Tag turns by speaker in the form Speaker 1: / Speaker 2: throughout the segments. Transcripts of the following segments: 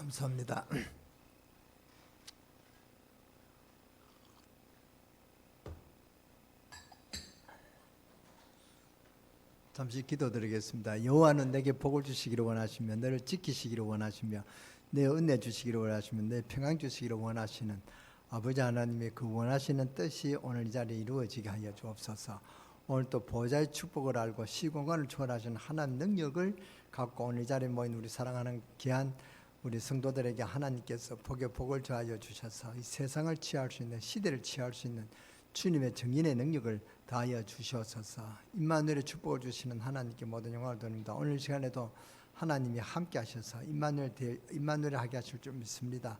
Speaker 1: 감사합니다. 잠시 기도드리겠습니다. 여호와는 내게 복을 주시기를 원하시며 너를 지키시기를 원하시며 내 은혜 주시기를 원하시며 내 평안 주시기를 원하시는 아버지 하나님의 그 원하시는 뜻이 오늘 이 자리에 이루어지게 하여 주옵소서. 오늘 또 보호자의 축복을 알고 시공간을 초월하시는 하나님 능력을 갖고 오늘 이 자리에 모인 우리 사랑하는 귀한 우리 성도들에게 하나님께서 복의 복을 더하여 주셔서 이 세상을 치유할 수 있는, 시대를 치유할 수 있는 주님의 정인의 능력을 다하여 주시옵소서. 임마누엘의 축복을 주시는 하나님께 모든 영광을 돌립니다. 오늘 시간에도 하나님이 함께 하셔서 임마누엘 하게 하실 줄 믿습니다.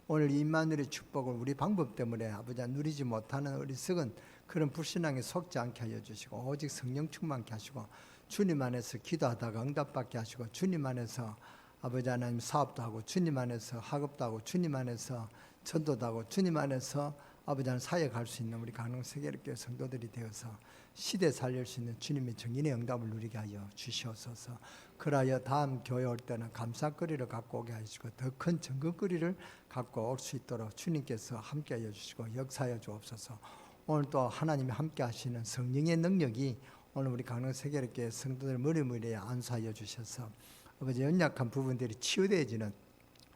Speaker 1: 오늘 이 임마누엘의 축복을 우리 방법 때문에 아버지 누리지 못하는 어리석은 그런 불신앙에 속지 않게 하여 주시고 오직 성령 충만케 하시고 주님 안에서 기도하다가 응답받게 하시고 주님 안에서 아버지 하나님 사업도 하고 주님 안에서 학업도 하고 주님 안에서 전도도 하고 주님 안에서 아버지 하나님 사역할 수 있는 우리 강릉세계교회 성도들이 되어서 시대 살릴 수 있는 주님의 정인의 응답을 누리게 하여 주시옵소서. 그러하여 다음 교회 올 때는 감사거리를 갖고 오게 하시고 더 큰 정금거리를 갖고 올 수 있도록 주님께서 함께 하여 주시고 역사하여 주옵소서. 오늘 또 하나님이 함께 하시는 성령의 능력이 오늘 우리 강릉세계교회 성도들 머리머리에 안수하여 주셔서 아버지 연약한 부분들이 치유되어지는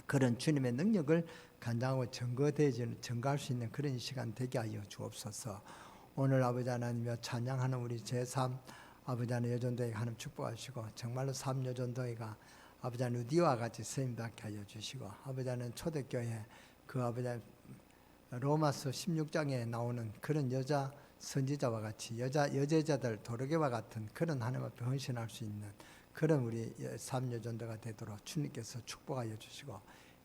Speaker 1: 그런 주님의 능력을 간장하고 증거할 수 있는 그런 시간 되게 하여 주옵소서. 오늘 아버지 하나님이여 찬양하는 우리 제3 아버지 하나님 여전도회 하나님 축복하시고 정말로 3여전도회가 아버지 하나님 우리와 같이 쓰임받게 하여 주시고 아버지 하나님 초대교회 그 아버지 하나님 로마서 16장에 나오는 그런 여자 선지자와 같이 여제자들 도르게와 같은 그런 하나님 앞에 헌신할 수 있는 그런 우리 3여전도가 되도록 주님께서 축복하여 주시고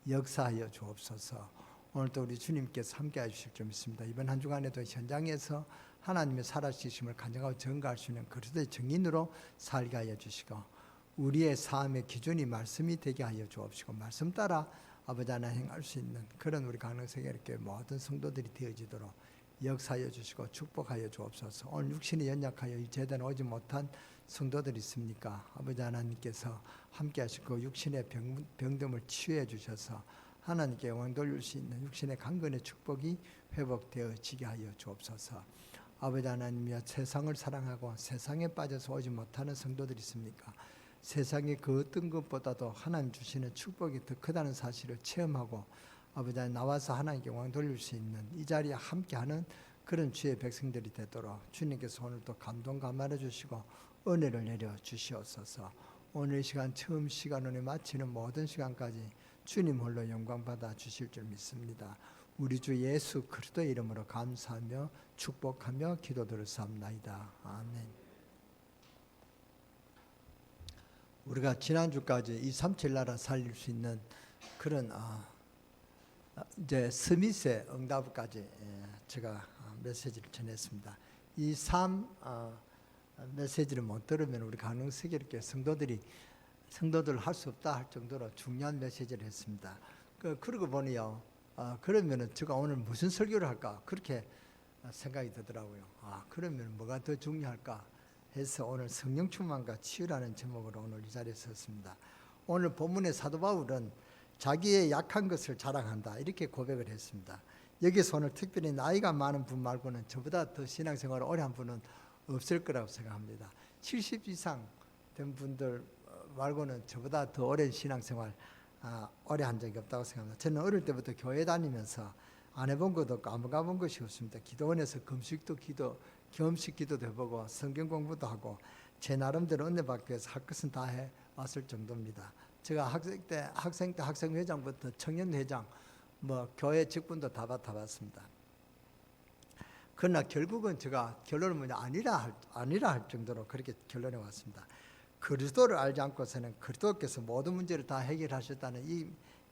Speaker 1: 역사하여 주옵소서. 오늘도 우리 주님께서 함께 해주실 줄 믿습니다. 이번 한 주간에도 현장에서 하나님의 살아계심을 간증하고 증거할 수 있는 그리스도의 증인으로 살게 하여 주시고 우리의 삶의 기준이 말씀이 되게 하여 주옵시고 말씀 따라 아버지 하나님 행할 수 있는 그런 우리 강릉세계교회 모든 성도들이 되어지도록 역사하여 주시고 축복하여 주옵소서. 오늘 육신이 연약하여 이 제단에 오지 못한 성도들이 있습니까? 아버지 하나님께서 함께 하시고 육신의 병듦을 치유해 주셔서 하나님께 영광 돌릴 수 있는 육신의 강건의 축복이 회복되어지게 하여 주옵소서. 아버지 하나님이여 세상을 사랑하고 세상에 빠져서 오지 못하는 성도들이 있습니까? 세상의 그 어떤 것보다도 하나님 주시는 축복이 더 크다는 사실을 체험하고 아버지 하나님 나와서 하나님께 영광 돌릴 수 있는 이 자리에 함께하는 그런 주의 백성들이 되도록 주님께서 오늘도 감동 감화해 주시고 은혜를 내려 주시옵소서. 오늘 시간 처음 시간을 마치는 모든 시간까지 주님 홀로 영광 받아 주실 줄 믿습니다. 우리 주 예수 그리스도의 이름으로 감사하며 축복하며 기도드렸사옵나이다. 아멘. 우리가 지난주까지 이 3.7 나라 살릴 수 있는 그런 이제 스미스의 응답까지 제가 메시지를 전했습니다. 이 메시지를 못 들으면 우리 강릉세계교회 성도들 할 수 없다 할 정도로 중요한 메시지를 했습니다. 그러고 보니요, 그러면은 제가 오늘 무슨 설교를 할까 그렇게 생각이 들더라고요. 그러면 뭐가 더 중요할까 해서 오늘 성령 충만과 치유라는 제목으로 오늘 이 자리에 섰습니다. 오늘 본문의 사도 바울은 자기의 약한 것을 자랑한다 이렇게 고백을 했습니다. 여기서 오늘 특별히 나이가 많은 분 말고는 저보다 더 신앙생활을 오래 한 분은 없을 거라고 생각합니다. 70 이상 된 분들 말고는 저보다 더 오랜 신앙생활 오래 한 적이 없다고 생각합니다. 저는 어릴 때부터 교회 다니면서 안 해본 것도 없고 안 가본 것이 없습니다. 기도원에서 겸식 기도도 해보고 성경 공부도 하고 제 나름대로 은혜 받기 위해서 할 것은 다 해왔을 정도입니다. 제가 학생 때 학생회장부터 청년회장 교회 직분도 다 맡아봤습니다. 그러나 결국은 제가 결론은 뭐냐 아니라 할 정도로 그렇게 결론해 왔습니다. 그리스도를 알지 않고서는 그리스도께서 모든 문제를 다 해결하셨다는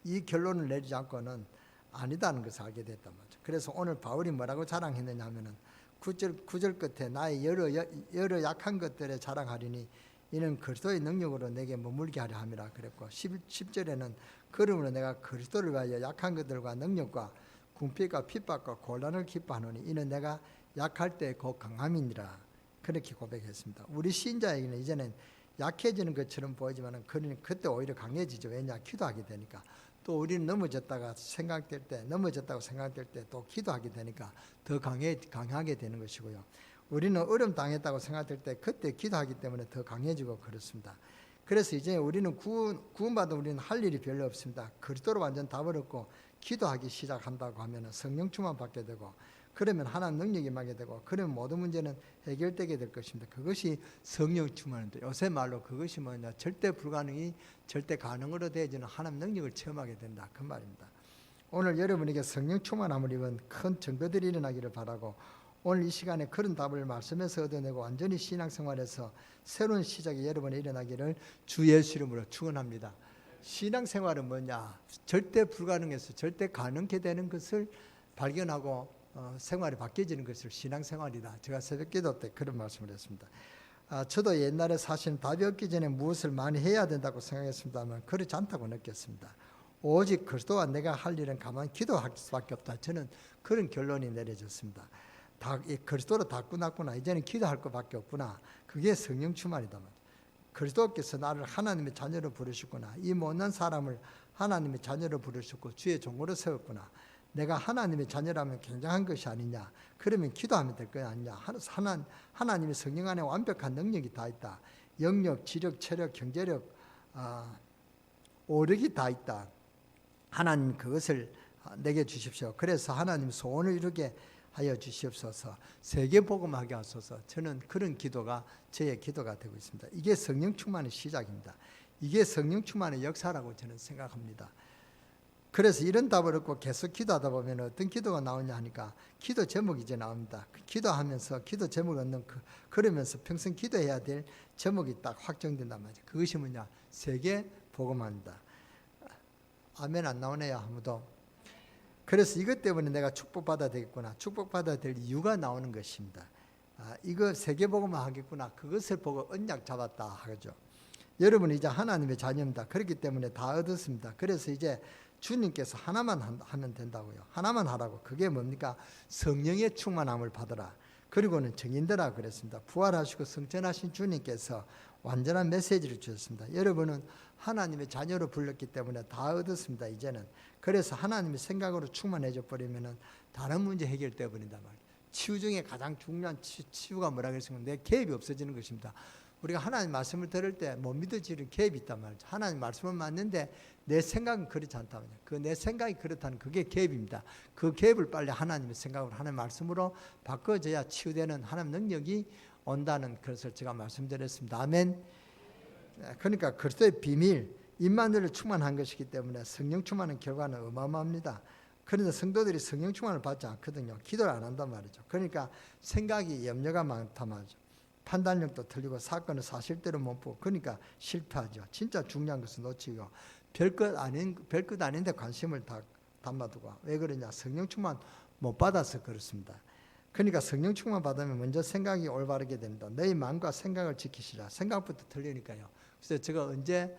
Speaker 1: 이 결론을 내리지 않고는 아니다는 것을 알게 됐단 말이죠. 그래서 오늘 바울이 뭐라고 자랑했느냐 하면은 9절 끝에 나의 여러 약한 것들에 자랑하리니 이는 그리스도의 능력으로 내게 머물게 하려 함이라 그랬고 10절에는 그러므로 내가 그리스도를 위하여 약한 것들과 능력과 궁핍과 핍박과 곤란을 기뻐하노니 이는 내가 약할 때 곧 강함이니라 그렇게 고백했습니다. 우리 신자에게는 이제는 약해지는 것처럼 보이지만 그때 오히려 강해지죠. 왜냐? 기도하게 되니까. 또 우리는 넘어졌다고 생각될 때 또 기도하게 되니까 더 강하게 되는 것이고요. 우리는 어려움 당했다고 생각될 때 그때 기도하기 때문에 더 강해지고 그렇습니다. 그래서 이제 우리는 구원받은 우리는 할 일이 별로 없습니다. 그리스도로 완전 다 버렸고 기도하기 시작한다고 하면 성령 충만 받게 되고, 그러면 하나님 능력이 임하게 되고, 그러면 모든 문제는 해결되게 될 것입니다. 그것이 성령 충만인데, 요새 말로 그것이 뭐냐, 절대 불가능이 절대 가능으로 되어지는 하나님 능력을 체험하게 된다, 그 말입니다. 오늘 여러분에게 성령 충만함을 입은 큰 증거들이 일어나기를 바라고, 오늘 이 시간에 그런 답을 말씀에서 얻어내고 완전히 신앙생활에서 새로운 시작이 여러분에 일어나기를 주 예수 이름으로 축원합니다. 신앙생활은 뭐냐, 절대 불가능해서 절대 가능케 되는 것을 발견하고 생활이 바뀌어지는 것을 신앙생활이다. 제가 새벽기도 때 그런 말씀을 했습니다. 저도 옛날에 사실은 답이 없기 전에 무엇을 많이 해야 된다고 생각했습니다만 그렇지 않다고 느꼈습니다. 오직 그리스도와 내가 할 일은 가만히 기도할 수밖에 없다. 저는 그런 결론이 내려졌습니다. 그리스도로 다 끝났구나. 이제는 기도할 것밖에 없구나. 그게 성령 충만이다. 그리스도께서 나를 하나님의 자녀로 부르셨구나. 이 못난 사람을 하나님의 자녀로 부르셨고 주의 종으로 세웠구나. 내가 하나님의 자녀라면 굉장한 것이 아니냐. 그러면 기도하면 될 거 아니냐. 하나님의 성령 안에 완벽한 능력이 다 있다. 영력, 지력, 체력, 경제력, 오력이 다 있다. 하나님 그것을 내게 주십시오. 그래서 하나님 소원을 이루게 하여 주시옵소서. 세계복음하게 하소서. 저는 그런 기도가 저의 기도가 되고 있습니다. 이게 성령 충만의 시작입니다. 이게 성령 충만의 역사라고 저는 생각합니다. 그래서 이런 답을 얻고 계속 기도하다 보면 어떤 기도가 나오냐 하니까 기도 제목이 이제 나옵니다. 기도하면서 기도 제목을 얻는 그러면서 평생 기도해야 될 제목이 딱 확정된단 말이죠. 그것이 뭐냐, 세계복음화입니다. 아멘 안 나오네요, 아무도. 그래서 이것 때문에 내가 축복받아야 되겠구나, 축복받아야 될 이유가 나오는 것입니다. 이거 세계복음화 하겠구나, 그것을 보고 언약 잡았다 하죠. 여러분 이제 하나님의 자녀입니다. 그렇기 때문에 다 얻었습니다. 그래서 이제 주님께서 하나만 하면 된다고요. 하나만 하라고. 그게 뭡니까? 성령의 충만함을 받으라. 그리고는 증인되라 그랬습니다. 부활하시고 승천하신 주님께서 완전한 메시지를 주셨습니다. 여러분은 하나님의 자녀로 불렀기 때문에 다 얻었습니다. 이제는. 그래서 하나님의 생각으로 충만해져 버리면은 다른 문제 해결되어 버린단 말이에요. 치유 중에 가장 중요한 치유가 뭐라 그랬습니까? 내 개입이 없어지는 것입니다. 우리가 하나님 말씀을 들을 때 못 믿어지는 개입이 있단 말이죠. 하나님 말씀은 맞는데 내 생각은 그렇지 않단 말이에요. 그 내 생각이 그렇다는 그게 개입입니다. 그 개입을 빨리 하나님의 생각으로, 하나님의 말씀으로 바꿔줘야 치유되는 하나님 능력이 온다는 것을 제가 말씀드렸습니다. 아멘. 그러니까 그리스도의 비밀, 임마누엘을 충만한 것이기 때문에 성령 충만한 결과는 어마어마합니다. 그런데 성도들이 성령 충만을 받지 않거든요. 기도를 안 한단 말이죠. 그러니까 생각이 염려가 많단 말이죠. 판단력도 틀리고 사건을 사실대로 못 보고, 그러니까 실패하죠. 진짜 중요한 것은 놓치고 별것 아닌데 관심을 다 담아두고. 왜 그러냐? 성령 충만 못 받아서 그렇습니다. 그러니까 성령 충만 받으면 먼저 생각이 올바르게 됩니다. 너희 마음과 생각을 지키시라. 생각부터 틀리니까요. 그래서 제가 언제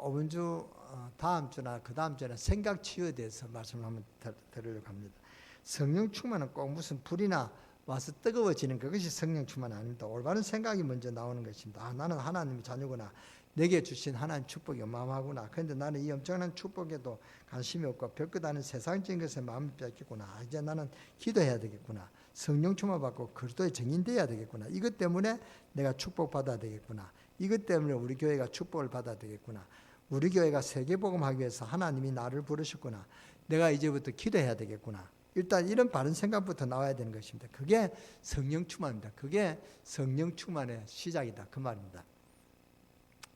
Speaker 1: 이번 주 다음 주나 그 다음 주나 생각 치유에 대해서 말씀을 한번 드리려고 합니다. 성령 충만은 꼭 무슨 불이나 와서 뜨거워지는 그것이 성령 충만 아닙니다. 올바른 생각이 먼저 나오는 것입니다. 나는 하나님의 자녀구나. 내게 주신 하나님 축복이 어마어마하구나. 그런데 나는 이 엄청난 축복에도 관심이 없고 별것 아닌 세상적인 것에 마음이 뺏겼구나. 이제 나는 기도해야 되겠구나. 성령 충만 받고 그리스도의 증인되어야 되겠구나. 이것 때문에 내가 축복받아야 되겠구나. 이것 때문에 우리 교회가 축복을 받아야 되겠구나. 우리 교회가 세계복음하기 위해서 하나님이 나를 부르셨구나. 내가 이제부터 기도해야 되겠구나. 일단 이런 바른 생각부터 나와야 되는 것입니다. 그게 성령 충만입니다. 그게 성령 충만의 시작이다, 그 말입니다.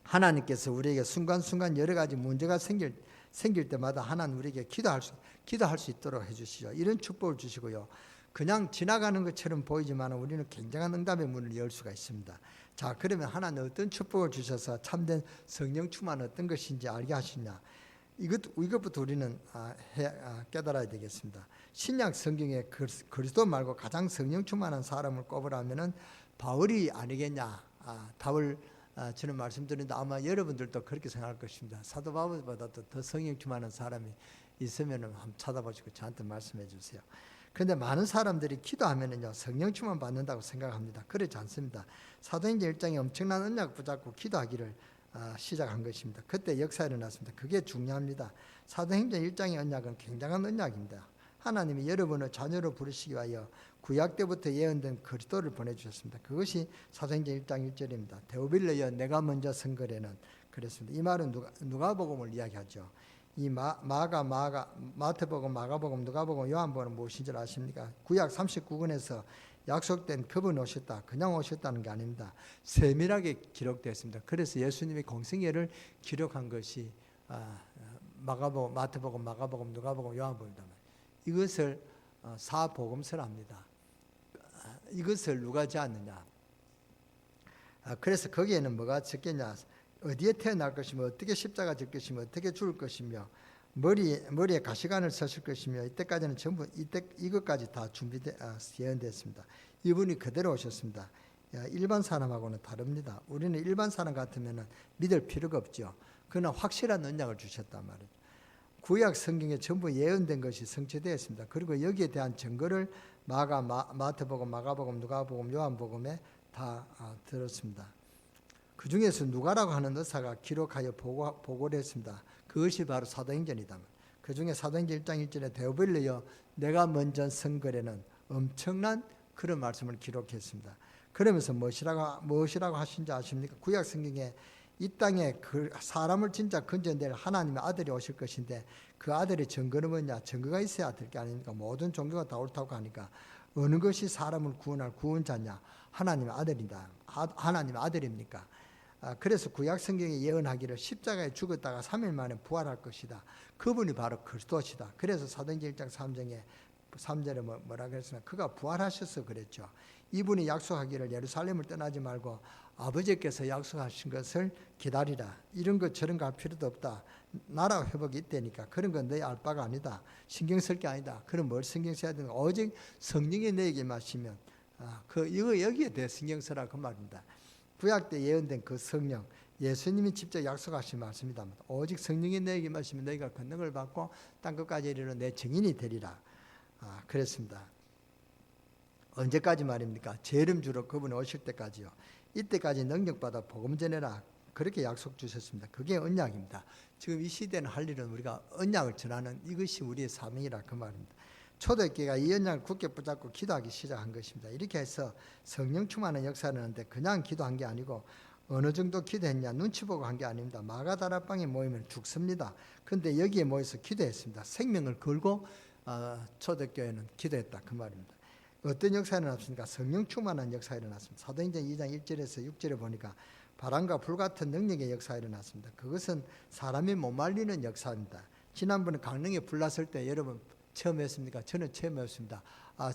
Speaker 1: 하나님께서 우리에게 순간순간 여러 가지 문제가 생길 때마다 하나님 우리에게 기도할 수 있도록 해주시죠. 이런 축복을 주시고요. 그냥 지나가는 것처럼 보이지만 우리는 굉장한 응답의 문을 열 수가 있습니다. 자, 그러면 하나님 어떤 축복을 주셔서 참된 성령 충만 어떤 것인지 알게 하시냐. 이것부터 우리는 깨달아야 되겠습니다. 신약 성경에 그리스도 말고 가장 성령 충만한 사람을 꼽으라면은 바울이 아니겠냐. 답을 저는 말씀드리는데 아마 여러분들도 그렇게 생각할 것입니다. 사도 바울보다도 더 성령 충만한 사람이 있으면 한번 찾아보시고 저한테 말씀해 주세요. 그런데 많은 사람들이 기도하면은요 성령 충만 받는다고 생각합니다. 그렇지 않습니다. 사도행전 1장에 엄청난 언약 붙잡고 기도하기를 시작한 것입니다. 그때 역사가 일어났습니다. 그게 중요합니다. 사도행전 1장의 언약은 굉장한 언약입니다. 하나님이 여러분을 자녀로 부르시기 위하여 구약 때부터 예언된 그리스도를 보내주셨습니다. 그것이 사도행전 1장 1절입니다. 데오빌레여 내가 먼저 선거래는 그랬습니다. 이 말은 누가복음을 이야기하죠. 이 마태복음, 마가복음, 누가복음, 요한복음은 무엇인 줄 아십니까? 구약 39권에서 약속된 그분 오셨다. 그냥 오셨다는 게 아닙니다. 세밀하게 기록되었습니다. 그래서 예수님의 공생애를 기록한 것이 마가복음, 마태복음, 마가복음, 누가복음, 요한복음입니다. 이것을 사복음서랍니다. 이것을 누가 지었느냐? 그래서 거기에는 뭐가 적겠냐? 어디에 태어날 것이며 어떻게 십자가 질 것이며 어떻게 죽을 것이며 머리에 가시관을 쓰실 것이며 이때까지는 전부 이것까지 다 예언됐습니다. 이분이 그대로 오셨습니다. 일반 사람하고는 다릅니다. 우리는 일반 사람 같으면 믿을 필요가 없죠. 그러나 확실한 언약을 주셨단 말이죠. 구약 성경에 전부 예언된 것이 성취되었습니다. 그리고 여기에 대한 증거를 마태복음, 마가복음, 누가복음, 요한복음에 다 들었습니다. 그 중에서 누가라고 하는 의사가 기록하여 보고를 했습니다. 그것이 바로 사도행전이다. 그 중에 사도행전 1장 1절에 데오빌레여 내가 먼저 선거래는 엄청난 그런 말씀을 기록했습니다. 그러면서 무엇이라고 하신지 아십니까? 구약 성경에 이 땅에 그 사람을 진짜 건져낼 하나님의 아들이 오실 것인데 그 아들의 증거는 뭐냐? 증거가 있어야 될 게 아닙니까? 모든 종교가 다 옳다고 하니까 어느 것이 사람을 구원할 구원자냐? 하나님의 아들이다. 하나님의 아들입니까? 그래서 구약 성경에 예언하기를 십자가에 죽었다가 3일 만에 부활할 것이다. 그분이 바로 그리스도시다. 그래서 사도행전 1장 3절에 뭐라 그랬으나 그가 부활하셔서 그랬죠. 이분이 약속하기를 예루살렘을 떠나지 말고 아버지께서 약속하신 것을 기다리라. 이런 것 저런 거 할 필요도 없다. 나라 회복이 있다니까. 그런 건 너희 알 바가 아니다. 신경 쓸 게 아니다. 그럼 뭘 신경 써야 되는 가 오직 성령이 너에게 마시면 이거 여기에 대해 신경 쓰라 그 말입니다. 구약 때 예언된 그 성령, 예수님이 직접 약속하신 말씀이다. 오직 성령이 너에게 마시면 너희가 권능을 받고 땅끝까지 이르러 내 증인이 되리라. 그랬습니다. 언제까지 말입니까? 제 이름 주로 그분이 오실 때까지요. 이때까지 능력받아 복음 전해라. 그렇게 약속 주셨습니다. 그게 언약입니다. 지금 이 시대는 할 일은 우리가 언약을 전하는 이것이 우리의 사명이라 그 말입니다. 초대교회가 이 언약을 굳게 붙잡고 기도하기 시작한 것입니다. 이렇게 해서 성령 충만한 역사를 하는데 그냥 기도한 게 아니고 어느 정도 기도했냐 눈치 보고 한 게 아닙니다. 마가다락방에 모이면 죽습니다. 그런데 여기에 모여서 기도했습니다. 생명을 걸고 초대교회는 기도했다 그 말입니다. 어떤 역사가 일어났습니까? 성령 충만한 역사가 일어났습니다. 사도행전 2장 1절에서 6절에 보니까 바람과 불같은 능력의 역사가 일어났습니다. 그것은 사람이 못 말리는 역사입니다. 지난번에 강릉에 불 났을 때 여러분 처음 했습니까? 저는 처음 했습니다.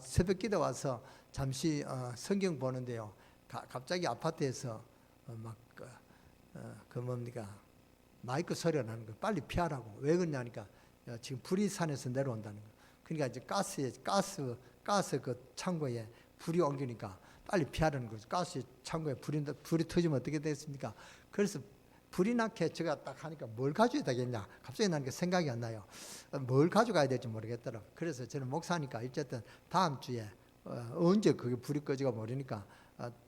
Speaker 1: 새벽 기도 와서 잠시 성경 보는데요. 갑자기 아파트에서 마이크 소리가 나는 거예요. 빨리 피하라고. 왜 그러냐니까 지금 불이 산에서 내려온다는 거예요. 그러니까 이제 가스 그 창고에 불이 옮기니까 빨리 피하라는 거죠. 가스 창고에 불이 터지면 어떻게 되겠습니까? 그래서 불이 나게 제가 딱 하니까 뭘 가져야 되겠냐. 갑자기 나니까 생각이 안 나요. 뭘 가져가야 될지 모르겠더라고요. 그래서 저는 목사니까 어쨌든 다음 주에 언제 그게 불이 꺼지가 모르니까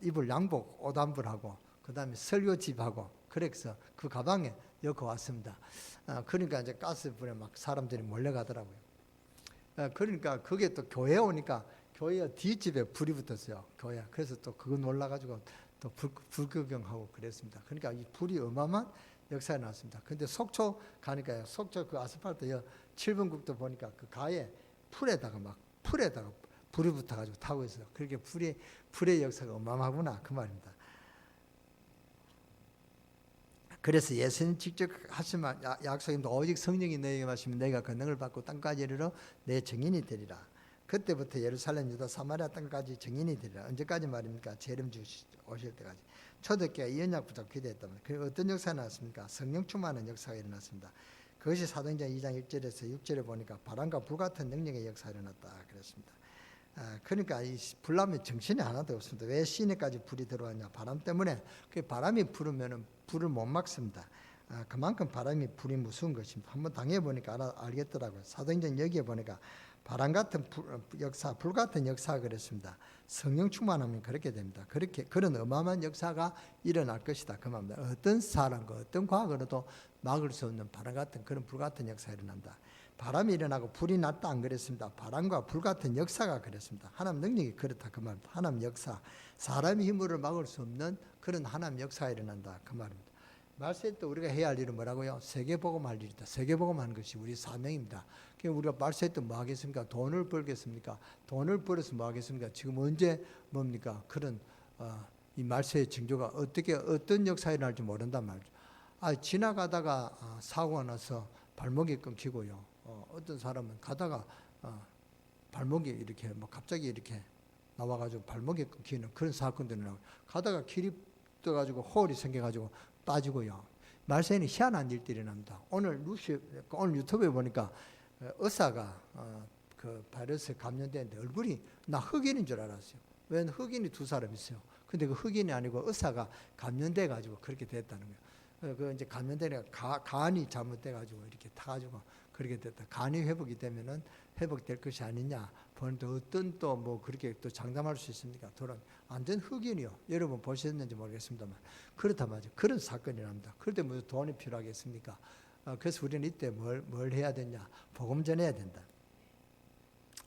Speaker 1: 이불 양복 옷 한 벌하고 그 다음에 설교집하고 그래서 그 가방에 넣고 왔습니다. 그러니까 이제 가스불에 막 사람들이 몰려가더라고요. 그러니까 그게 또 교회에 오니까 교회 뒷집에 불이 붙었어요. 교회. 그래서 또 그거 놀라가지고 또 불구경하고 그랬습니다. 그러니까 이 불이 어마어마한 역사가 나왔습니다. 근데 속초 가니까요. 속초 그 아스팔트 7번 국도 보니까 그 가에 풀에다가 불이 붙어가지고 타고 있어요. 그렇게 불의 역사가 어마어마하구나 그 말입니다. 그래서 예수님 직접 하신 말 약속입니다. 오직 성령이 너에게 마시면 너희가 권능을 받고 땅까지 이르러 내 증인이 되리라. 그때부터 예루살렘, 유다, 사마리아 땅까지 증인이 되리라. 언제까지 말입니까? 제 이름 오실 때까지. 초대교회가 이 언약 붙잡고 기도했답니다. 그리고 어떤 역사가 나왔습니까? 성령 충만한 역사가 일어났습니다. 그것이 사도행전 2장 1절에서 6절에 보니까 바람과 불 같은 능력의 역사가 일어났다 그랬습니다. 그러니까 이 불나면 정신이 하나도 없습니다. 왜 시내까지 불이 들어왔냐? 바람 때문에. 그 바람이 불으면 불을 못 막습니다.
Speaker 2: 그만큼 바람이 불이 무서운 것입니다. 한번 당해보니까 알겠더라고요. 사도행전 여기에 보니까 바람 같은 역사, 불 같은 역사가 그랬습니다. 성령 충만하면 그렇게 됩니다. 그런 어마어마한 역사가 일어날 것이다. 그 말입니다. 어떤 사람과 어떤 과거로도 막을 수 없는 바람 같은 그런 불 같은 역사가 일어난다. 바람이 일어나고 불이 났다 안 그랬습니다. 바람과 불 같은 역사가 그랬습니다. 하나님 능력이 그렇다 그 말입니다. 하나님 역사, 사람의 힘으로 막을 수 없는 그런 하나님 역사가 일어난다 그 말입니다. 말세에 또 우리가 해야 할 일은 뭐라고요? 세계복음할 일이다. 세계복음하는 것이 우리 사명입니다. 그러니까 우리가 말세에 또 뭐 하겠습니까? 돈을 벌겠습니까? 돈을 벌어서 뭐 하겠습니까? 지금 언제 뭡니까? 그런 이 말세의 징조가 어떤 역사에 날지 모른단 말이죠. 지나가다가 사고가 나서 발목이 끊기고요. 어떤 사람은 가다가 발목이 이렇게 뭐 갑자기 이렇게 나와가지고 발목이 끊기는 그런 사건들이 나고 가다가 길이 떠가지고 홀이 생겨가지고 빠지고요. 말세에는 희한한 일들이 일어납니다. 오늘 유튜브에 보니까 의사가 그 바이러스에 감염됐는데 얼굴이 나 흑인인 줄 알았어요. 왜 흑인이 두 사람 있어요. 근데 그 흑인이 아니고 의사가 감염돼 가지고 그렇게 됐다는 거예요. 그 이제 감염되니까 간이 잘못돼 가지고 이렇게 타가지고 그렇게 됐다. 간이 회복이 되면은 회복될 것이 아니냐. 보는데 어떤 또 뭐 그렇게 또 장담할 수 있습니까? 완전 흑인이요. 여러분 보셨는지 모르겠습니다만 그렇단 말이죠. 그런 사건이 납니다. 그럴 때 무슨 돈이 필요하겠습니까? 그래서 우리는 이때 뭘 해야 되냐? 복음 전해야 된다.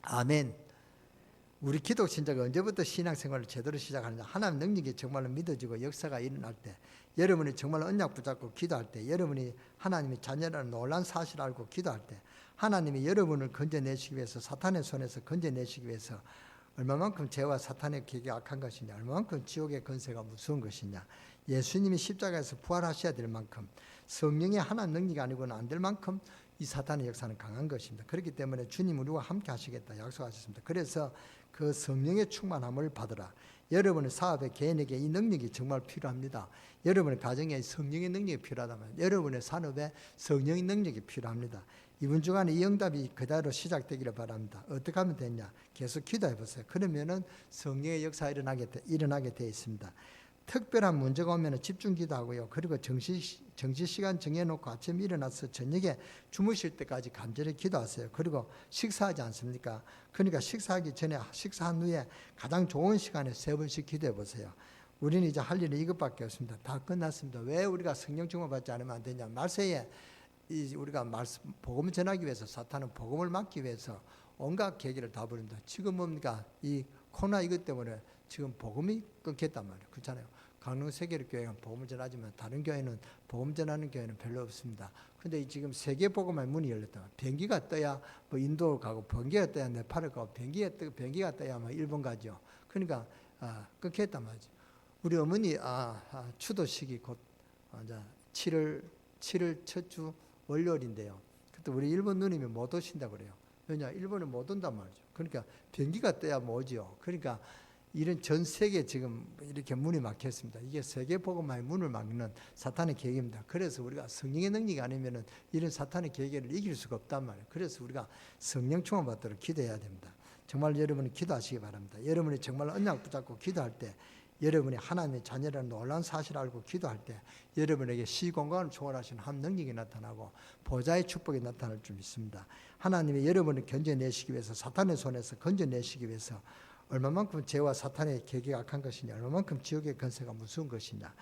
Speaker 2: 아멘. 우리 기독 신자가 언제부터 신앙생활을 제대로 시작하느냐? 하나님 능력이 정말로 믿어지고 역사가 일어날 때, 여러분이 정말 언약 붙잡고 기도할 때, 여러분이 하나님의 자녀라는 놀라운 사실을 알고 기도할 때, 하나님이 여러분을 건져내시기 위해서, 사탄의 손에서 건져내시기 위해서 얼마만큼 죄와 사탄의 계획이 악한 것이냐, 얼마만큼 지옥의 건세가 무서운 것이냐, 예수님이 십자가에서 부활하셔야 될 만큼, 성령의 하나님 능력이 아니고는 안 될 만큼 이 사탄의 역사는 강한 것입니다. 그렇기 때문에 주님 우리와 함께 하시겠다 약속하셨습니다. 그래서 그 성령의 충만함을 받으라. 여러분의 사업에 개인에게 이 능력이 정말 필요합니다. 여러분의 가정에 성령의 능력이 필요하다면 여러분의 산업에 성령의 능력이 필요합니다. 이번 주간에 이 응답이 그대로 시작되기를 바랍니다. 어떻게 하면 되냐? 계속 기도해 보세요. 그러면은 성령의 역사가 일어나게 되어 있습니다. 특별한 문제가 오면 집중 기도하고요. 그리고 정시 시간 정해놓고 아침에 일어나서 저녁에 주무실 때까지 간절히 기도하세요. 그리고 식사하지 않습니까? 그러니까 식사하기 전에 식사한 후에 가장 좋은 시간에 3번씩 기도해 보세요. 우리는 이제 할 일은 이것밖에 없습니다. 다 끝났습니다. 왜 우리가 성령 충만 받지 않으면 안 되냐? 말세에 우리가 복음을 전하기 위해서 사탄은 복음을 막기 위해서 온갖 계기를 다 부립니다. 지금 뭡니까? 이 코로나 이것 때문에 지금 복음이 끊겼단 말이에요. 그렇잖아요. 강릉 세계교회는 복음을 전하지만 다른 교회는 복음 전하는 교회는 별로 없습니다. 근데 지금 세계 복음의 문이 열렸다. 비행기가 떠야 뭐 인도 가고 비행기가 떠야 네팔을 가고 비행기가 떠야 뭐 일본 가죠. 그러니까 끊겼단 말이죠. 우리 어머니 추도식이 곧 이제 7월 첫 주 월요일인데요. 그때 우리 일본 누님이 못 오신다고 그래요. 왜냐? 일본에 못 온단 말이죠. 그러니까 비행기가 떠야 뭐 오죠. 그러니까 이런 전 세계 지금 이렇게 문이 막혔습니다. 이게 세계 복음화의 문을 막는 사탄의 계획입니다. 그래서 우리가 성령의 능력이 아니면은 이런 사탄의 계획을 이길 수가 없단 말이에요. 그래서 우리가 성령 충만 받도록 기도해야 됩니다. 정말 여러분이 기도하시기 바랍니다. 여러분이 정말 언약 붙잡고 기도할 때, 여러분이 하나님의 자녀라는 놀라운 사실을 알고 기도할 때 여러분에게 시공간을 초월하시는 한 능력이 나타나고 보좌의 축복이 나타날 줄 믿습니다. 하나님이 여러분을 건져내시기 위해서, 사탄의 손에서 건져내시기 위해서 얼마만큼 죄와 사탄의 계기가 악한 것이냐, 얼마만큼 지옥의 건세가 무서운 것이냐,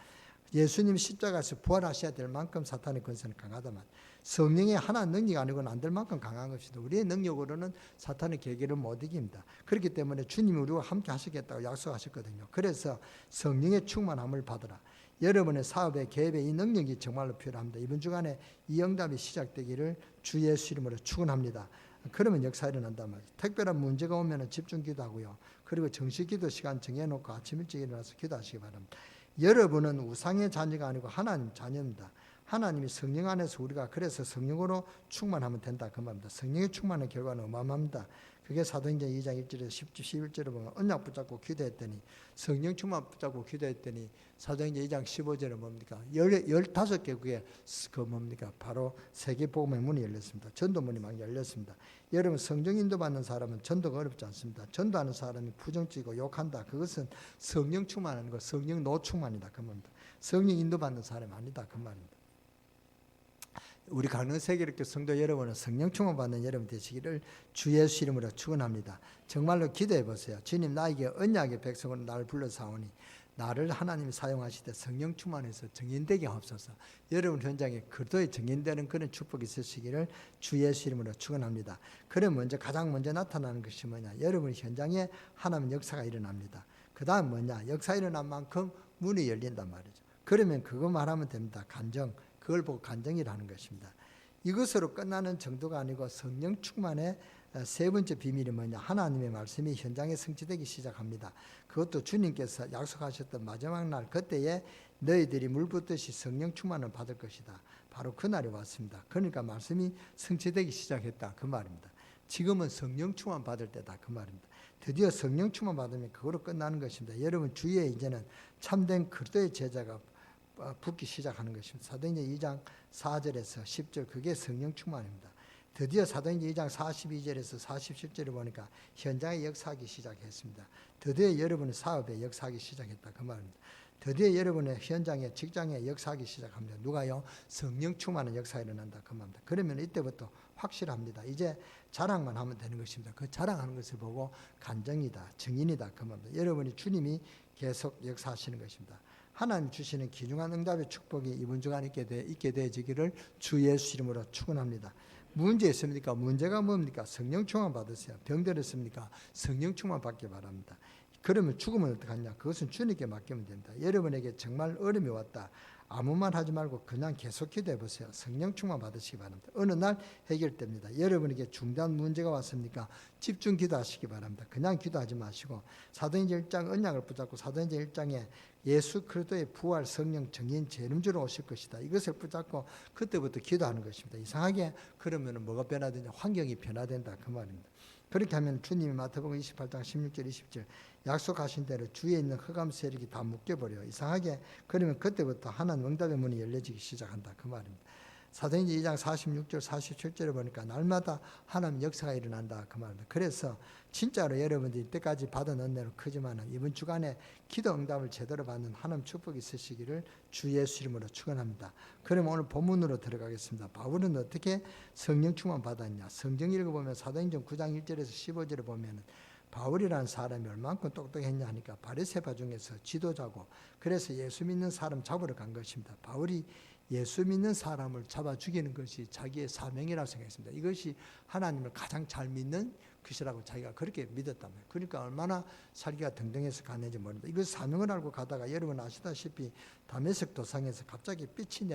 Speaker 2: 예수님 십자가에서 부활하셔야 될 만큼 사탄의 건세는 강하다만 성령의 하나 능력이 아니고는 안 될 만큼 강한 것이다. 우리의 능력으로는 사탄의 계기를 못 이깁니다. 그렇기 때문에 주님이 우리와 함께 하시겠다고 약속하셨거든요. 그래서 성령의 충만함을 받으라. 여러분의 사업에 계획에 이 능력이 정말로 필요합니다. 이번 주간에 이 응답이 시작되기를 주 예수 이름으로 축원합니다. 그러면 역사 일어난단 말이에요. 특별한 문제가 오면 집중 기도하고요. 그리고 정식 기도 시간 정해놓고 아침 일찍 일어나서 기도하시기 바랍니다. 여러분은 우상의 자녀가 아니고 하나님 자녀입니다. 하나님이 성령 안에서 우리가 그래서 성령으로 충만하면 된다 그 말입니다. 성령의 충만의 결과는 어마어마합니다. 그게 사도행전 2장 1절에서 11절에 보면 언약 붙잡고 기도했더니, 성령 충만 붙잡고 기도했더니 사도행전 2장 15절에 뭡니까? 15개국에 그 뭡니까? 바로 세계 복음의 문이 열렸습니다. 전도문이 막 열렸습니다. 여러분, 성령 인도받는 사람은 전도가 어렵지 않습니다. 전도하는 사람이 부정적이고 욕한다. 그것은 성령 충만하는 거, 성령 노충만이다 그 말입니다. 성령 인도받는 사람이 아니다 그 말입니다. 우리 강릉세계력교 성도 여러분은 성령 충만 받는 여러분 되시기를 주 예수 이름으로 축원합니다. 정말로 기도해 보세요. 주님, 나에게 언약의 백성으로 나를 불러사오니 나를 하나님이 사용하시되 성령 충만해서 정인되게 하옵소서. 여러분 현장에 그리스도의 정인되는 그런 축복이 있으시기를 주 예수 이름으로 축원합니다. 그럼 가장 먼저 나타나는 것이 뭐냐? 여러분 현장에 하나님 역사가 일어납니다. 그 다음 뭐냐? 역사 일어난 만큼 문이 열린단 말이죠. 그러면 그거 말하면 됩니다. 간정. 그걸 보고 간정이라는 것입니다. 이것으로 끝나는 정도가 아니고 성령 충만의 세 번째 비밀이 뭐냐? 하나님의 말씀이 현장에 성취되기 시작합니다. 그것도 주님께서 약속하셨던 마지막 날 그때에 너희들이 물 붓듯이 성령 충만을 받을 것이다. 바로 그날이 왔습니다. 그러니까 말씀이 성취되기 시작했다 그 말입니다. 지금은 성령 충만 받을 때다 그 말입니다. 드디어 성령 충만 받으면 그거로 끝나는 것입니다. 여러분 주위에 이제는 참된 그리스도의 제자가 붙기 시작하는 것입니다. 사도행전 2장 4절에서 10절 그게 성령 충만입니다. 드디어 사도행전 2장 42절에서 47절을 보니까 현장에 역사하기 시작했습니다. 드디어 여러분의 사업에 역사하기 시작했다 그 말입니다. 드디어 여러분의 현장에 직장에 역사하기 시작합니다. 누가요? 성령 충만한 역사가 일어난다 그 말입니다. 그러면 이때부터 확실합니다. 이제 자랑만 하면 되는 것입니다. 그 자랑하는 것을 보고 간정이다, 증인이다 그 말입니다. 여러분이 주님이 계속 역사하시는 것입니다. 하나님 주시는 귀중한 응답의 축복이 이번 주간 있게 되어지기를 주 예수 이름으로 축원합니다. 문제 있습니까? 문제가 뭡니까? 성령 충만 받으세요. 병들었습니까? 성령 충만 받기 바랍니다. 그러면 죽으면 어떡하냐? 그것은 주님께 맡기면 됩니다. 여러분에게 정말 어려움이 왔다. 아무 말 하지 말고 그냥 계속 기도해 보세요. 성령 충만 받으시기 바랍니다. 어느 날 해결됩니다. 여러분에게 중대한 문제가 왔습니까? 집중 기도하시기 바랍니다. 그냥 기도하지 마시고 사도행전 1장 언약을 붙잡고 사도행전 1장에 예수 그리스도의 부활 성령 정인 재림주로 오실 것이다. 이것을 붙잡고 그때부터 기도하는 것입니다. 이상하게 그러면 뭐가 변화되냐? 환경이 변화된다 그 말입니다. 그렇게 하면 주님이 마태복음 28장 16절 20절 약속하신 대로 주위에 있는 흑암 세력이 다 묶여버려요. 이상하게 그러면 그때부터 하나님 응답의 문이 열려지기 시작한다 그 말입니다. 사도행전 2장 46절 47절에 보니까 날마다 하나님 역사가 일어난다 그 말입니다. 그래서 진짜로 여러분들이 이때까지 받은 은혜는 크지만 이번 주간에 기도 응답을 제대로 받는 하나님 축복이 있으시기를 주 예수 이름으로 축원합니다. 그럼 오늘 본문으로 들어가겠습니다. 바울은 어떻게 성령 충만 받았냐? 성경 읽어보면 사도행전 9장 1절에서 15절에 보면 바울이라는 사람이 얼만큼 똑똑했냐 하니까 바리새파 중에서 지도자고 그래서 예수 믿는 사람 잡으러 간 것입니다. 바울이 예수 믿는 사람을 잡아 죽이는 것이 자기의 사명이라고 생각했습니다. 이것이 하나님을 가장 잘 믿는 것이라고 자기가 그렇게 믿었단 말이에요. 그러니까 얼마나 살기가 등등해서 갔는지 모릅니다. 이것 사명을 알고 가다가 여러분 아시다시피 다메섹 도상에서 갑자기 빛이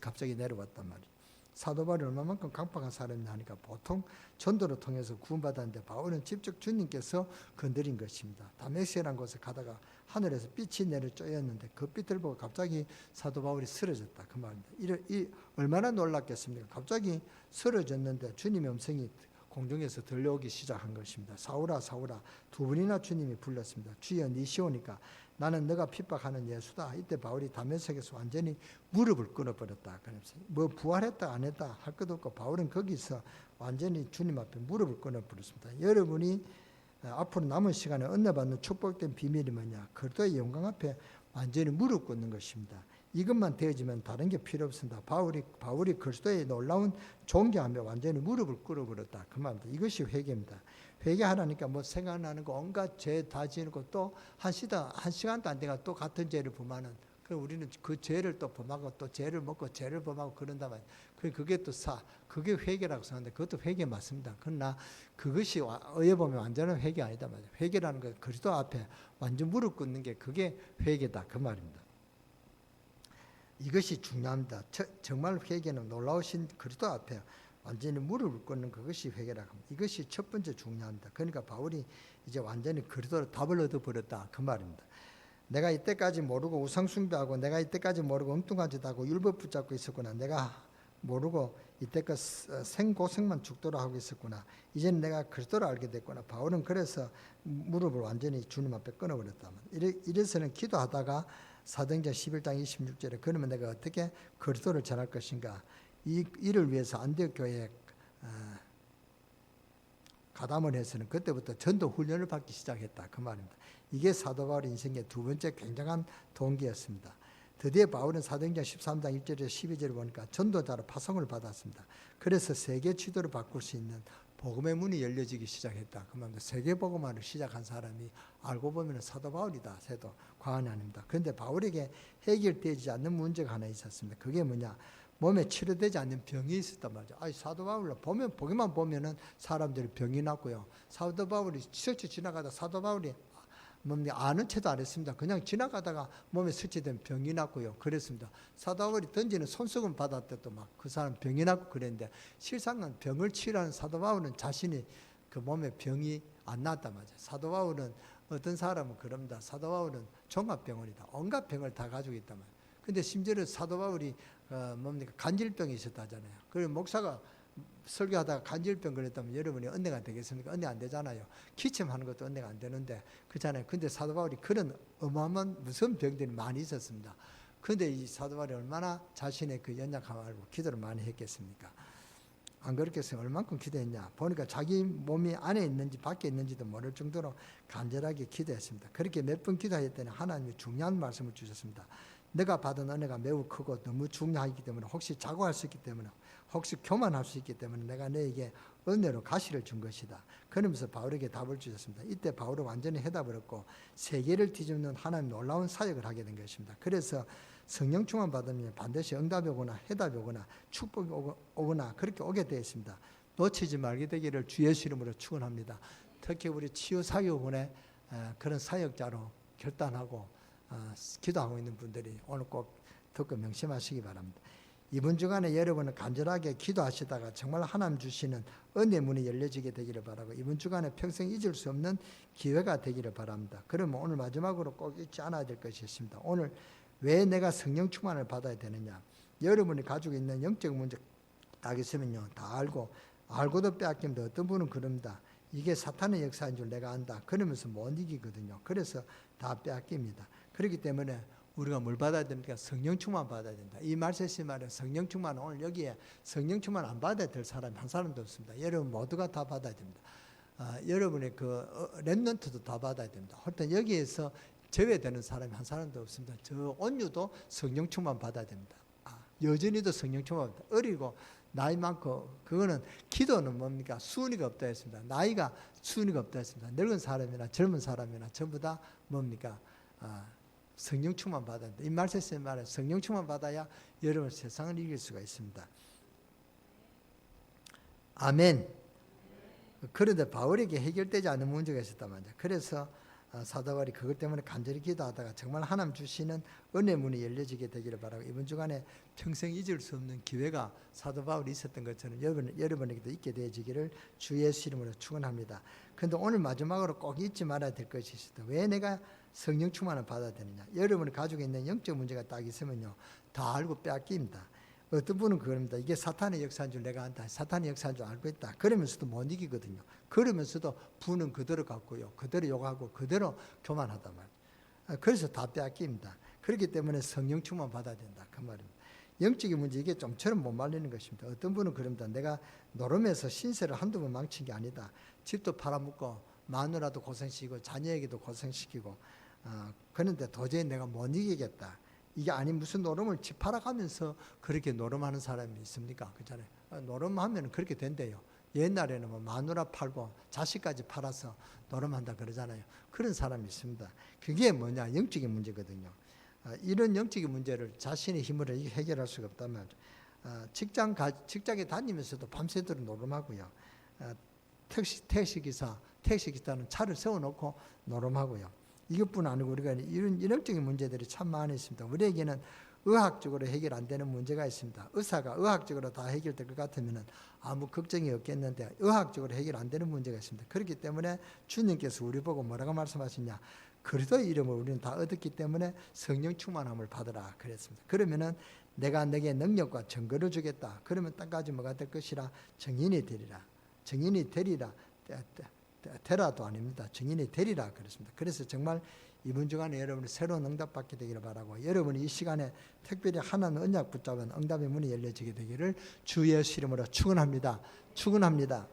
Speaker 2: 갑자기 내려왔단 말이에요. 사도 바울이 얼마만큼 강팍한 사람이냐 하니까 보통 전도를 통해서 구원받았는데 바울은 직접 주님께서 건드린 것입니다. 다메섹이라는 곳에 가다가 하늘에서 빛이 내려 쪼였는데 그 빛을 보고 갑자기 사도 바울이 쓰러졌다 그 말입니다. 얼마나 놀랐겠습니까? 갑자기 쓰러졌는데 주님의 음성이 공중에서 들려오기 시작한 것입니다. 사울아 사울아 두 번이나 주님이 불렀습니다. 주여 니시오니까 나는 너가 핍박하는 예수다. 이때 바울이 다메섹에서 완전히 무릎을 끊어버렸다. 그래서 뭐 부활했다 안 했다 할 것도 없고 바울은 거기서 완전히 주님 앞에 무릎을 끊어버렸습니다. 여러분이 앞으로 남은 시간에 은혜받는 축복된 비밀이 뭐냐? 그리스도의 영광 앞에 완전히 무릎 꿇는 것입니다. 이것만 되어지면 다른 게 필요 없습니다. 바울이 그리스도의 놀라운 존경하며 완전히 무릎을 꿇어버렸다. 그 말입니다. 이것이 회개입니다. 회개하라니까 뭐 생각나는 거 온갖 죄 다 지르고 또 한 시간도 안 돼가 또 같은 죄를 범하는 그럼 우리는 그 죄를 또 범하고 또 죄를 먹고 죄를 범하고 그런단 말이에요. 그게 또 그게 회개라고 생각하는데 그것도 회개 맞습니다. 그러나 그것이 어에 보면 완전한 회개 아니다 말이에요. 회개라는 건 그리스도 앞에 완전 무릎 꿇는 게 그게 회개다 그 말입니다. 이것이 중요합니다. 정말 회개는 놀라우신 그리스도 앞에 완전히 무릎을 꿇는 그것이 회개라고 합니다. 이것이 첫 번째 중요합니다. 그러니까 바울이 이제 완전히 그리스도로 답을 얻어버렸다 그 말입니다. 내가 이때까지 모르고 우상숭배하고 내가 이때까지 모르고 엉뚱한 짓 하고 율법 붙잡고 있었구나. 내가 모르고 이때껏 생고생만 죽도록 하고 있었구나. 이제는 내가 그리스도를 알게 됐구나. 바울은 그래서 무릎을 완전히 주님 앞에 끊어버렸다. 이래서는 기도하다가 사도행전 11장 26절에 그러면 내가 어떻게 그리스도를 전할 것인가. 이를 위해서 안디옥 교회에 가담을 해서는 그때부터 전도 훈련을 받기 시작했다 그 말입니다. 이게 사도 바울의 인생의 두 번째 굉장한 동기였습니다. 드디어 바울은 사도행전 13장 1절에서 12절을 보니까 전도자로 파송을 받았습니다. 그래서 세계 지도를 바꿀 수 있는 복음의 문이 열려지기 시작했다. 그 말입니다. 세계 복음화를 시작한 사람이 알고 보면 사도 바울이다 해도 과언이 아닙니다. 그런데 바울에게 해결되지 않는 문제가 하나 있었습니다. 그게 뭐냐? 몸에 치료되지 않는 병이 있었단 말이죠. 사도 바울을 보기만 보면은 사람들이 병이 났고요. 사도 바울이 스쳐 지나가다 사도 바울이 아는 채도 안 했습니다. 그냥 지나가다가 몸에 스치된 병이 났고요. 그랬습니다. 사도 바울이 던지는 손수건 받을 때도 막 그 사람 병이 났고 그랬는데 실상은 병을 치료하는 사도 바울은 자신이 그 몸에 병이 안 났단 말이죠. 사도 바울은 어떤 사람은 그럽니다. 사도 바울은 종합병원이다. 온갖 병을 다 가지고 있단 말이에요. 근데 심지어 사도 바울이 간질병이 있었다잖아요. 그리고 목사가 설교하다가 간질병 걸렸다면 여러분이 은혜가 되겠습니까? 은혜 안 되잖아요. 기침하는 것도 은혜가 안 되는데 그렇잖아요. 근데 사도 바울이 그런 어마어마한 무서운 병들이 많이 있었습니다. 근데 이 사도 바울이 얼마나 자신의 그 연약함을 알고 기도를 많이 했겠습니까? 안 그렇겠어요? 얼만큼 기도했냐? 보니까 자기 몸이 안에 있는지 밖에 있는지도 모를 정도로 간절하게 기도했습니다. 그렇게 몇 번 기도했더니 하나님이 중요한 말씀을 주셨습니다. 내가 받은 은혜가 매우 크고 너무 중요하기 때문에 혹시 자고할 수 있기 때문에 혹시 교만할 수 있기 때문에 내가 너에게 은혜로 가시를 준 것이다. 그러면서 바울에게 답을 주셨습니다. 이때 바울은 완전히 해답을 얻고 세계를 뒤집는 하나님 놀라운 사역을 하게 된 것입니다. 그래서 성령 충만 받으면 반드시 응답이 오거나 해답이 오거나 축복이 오거나 그렇게 오게 되어 있습니다. 놓치지 말게 되기를 주 예수 이름으로 축원합니다. 특히 우리 치유사역원의 그런 사역자로 결단하고 기도하고 있는 분들이 오늘 꼭 듣고 명심하시기 바랍니다. 이번 주간에 여러분은 간절하게 기도하시다가 정말 하나님 주시는 은혜 문이 열려지게 되기를 바라고 이번 주간에 평생 잊을 수 없는 기회가 되기를 바랍니다. 그러면 오늘 마지막으로 꼭 잊지 않아야 될 것이 있습니다. 오늘 왜 내가 성령 충만을 받아야 되느냐? 여러분이 가지고 있는 영적 문제 딱 있으면요 다 알고도 빼앗깁니다. 어떤 분은 그럽니다. 이게 사탄의 역사인 줄 내가 안다. 그러면서 못 이기거든요. 그래서 다 빼앗깁니다. 그렇기 때문에 우리가 뭘 받아야 됩니까? 성령 충만 받아야 된다. 이 말씀이 말해 성령 충만 오늘 여기에 성령 충만 안 받아야 될 사람이 한 사람도 없습니다. 여러분 모두가 다 받아야 됩니다. 여러분의 그 렘넌트도 다 받아야 됩니다. 하여튼 여기에서 제외되는 사람이 한 사람도 없습니다. 저 온유도 성령 충만 받아야 됩니다. 여전히도 성령 충만 받아야 됩니다. 어리고 나이 많고 그거는 기도는 뭡니까? 수은이가 없다 했습니다. 나이가 수은이가 없다 했습니다. 늙은 사람이나 젊은 사람이나 전부 다 뭡니까? 성령 충만 받아야 된다. 이 말씀에 말해 성령 충만 받아야 여러분 세상을 이길 수가 있습니다. 아멘. 그런데 바울에게 해결되지 않는 문제가 있었단 말이죠. 그래서 사도 바울이 그것 때문에 간절히 기도하다가 정말 하나님 주시는 은혜 문이 열려지게 되기를 바라고 이번 주간에 평생 잊을 수 없는 기회가 사도 바울이 있었던 것처럼 여러분에게도 있게 되어지기를 주 예수 이름으로 축원합니다. 그런데 오늘 마지막으로 꼭 잊지 말아야 될 것이 있습니다. 왜 내가 성령 충만을 받아야 되느냐? 여러분이 가지고 있는 영적 문제가 딱 있으면요 다 알고 빼앗깁니다. 어떤 분은 그럽니다. 이게 사탄의 역사인 줄 내가 안다. 사탄의 역사인 줄 알고 있다. 그러면서도 못 이기거든요. 그러면서도 부는 그대로 갖고요. 그대로 욕하고 그대로 교만하단 말이에요. 그래서 다 빼앗깁니다. 그렇기 때문에 성령 충만 받아야 된다. 그 말입니다. 영적인 문제 이게 좀처럼 못 말리는 것입니다. 어떤 분은 그럽니다. 내가 노름에서 신세를 한두 번 망친 게 아니다. 집도 팔아먹고 마누라도 고생시키고 자녀에게도 고생시키고 그런데 도저히 내가 못 이기겠다. 이게 아닌 무슨 노름을 집 팔아가면서 그렇게 노름하는 사람이 있습니까? 그렇잖아요. 노름하면 그렇게 된대요. 옛날에는 뭐 마누라 팔고 자식까지 팔아서 노름한다 그러잖아요. 그런 사람이 있습니다. 그게 뭐냐? 영적인 문제거든요. 이런 영적인 문제를 자신의 힘으로 해결할 수가 없다면 직장에 다니면서도 밤새도록 노름하고요. 택시기사는 차를 세워놓고 노름하고요. 이것뿐 아니고 우리가 이런 영적인 문제들이 참 많이 있습니다. 우리에게는 의학적으로 해결 안 되는 문제가 있습니다. 의사가 의학적으로 다 해결될 것 같으면 아무 걱정이 없겠는데 의학적으로 해결 안 되는 문제가 있습니다. 그렇기 때문에 주님께서 우리 보고 뭐라고 말씀하시냐? 그리스도의 이름을 우리는 다 얻었기 때문에 성령 충만함을 받으라 그랬습니다. 그러면은 내가 내게 능력과 증거를 주겠다. 그러면 땅까지 뭐가 될 것이라 증인이 되리라. 증인이 되리라. 되라도 아닙니다. 증인이 되리라 그랬습니다. 그래서 정말 이번 주간에 여러분이 새로운 응답 받게 되기를 바라고 여러분이 이 시간에 특별히 하나님 언약 붙잡은 응답의 문이 열려지게 되기를 주 예수 이름으로 축원합니다. 축원합니다.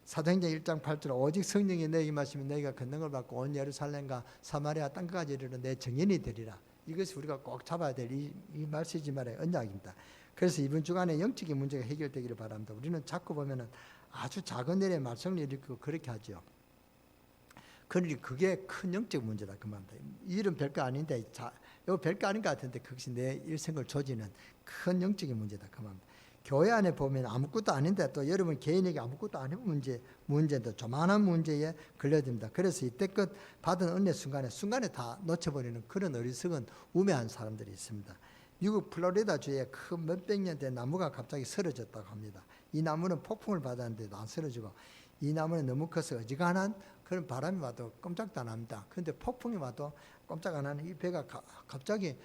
Speaker 2: 사도행전 1장 8절 오직 성령이 너에게 임하시면 너희가 권능을 받고 온 예루살렘과 사마리아 땅까지 이르러 내 증인이 되리라. 이것이 우리가 꼭 잡아야 될 이 말씀이지만의 언약입니다. 그래서 이번 주간에 영적인 문제가 해결되기를 바랍니다. 우리는 자꾸 보면은 아주 작은 일에 말썽을 일으키고 그렇게 하죠. 그러니 그게 큰 영적 문제다 그 말입니다. 일은 별거 아닌데 이거 별거 아닌 것 같은데 그것이 내 일생을 조지는 큰 영적인 문제다 그 말입니다. 교회 안에 보면 아무것도 아닌데 또 여러분 개인에게 아무것도 아닌 문제도 조만한 문제에 걸려듭니다. 그래서 이때껏 받은 은혜 순간에 다 놓쳐버리는 그런 어리석은 우매한 사람들이 있습니다. 미국 플로리다 주에 큰 몇백 년 된 나무가 갑자기 쓰러졌다고 합니다. 이 나무는 폭풍을 받았는데도 안 쓰러지고 이 나무는 너무 커서 어지간한 그런 바람이 와도 꼼짝도 안 합니다. 그런데 폭풍이 와도 꼼짝 안 하는 이 배가 갑자기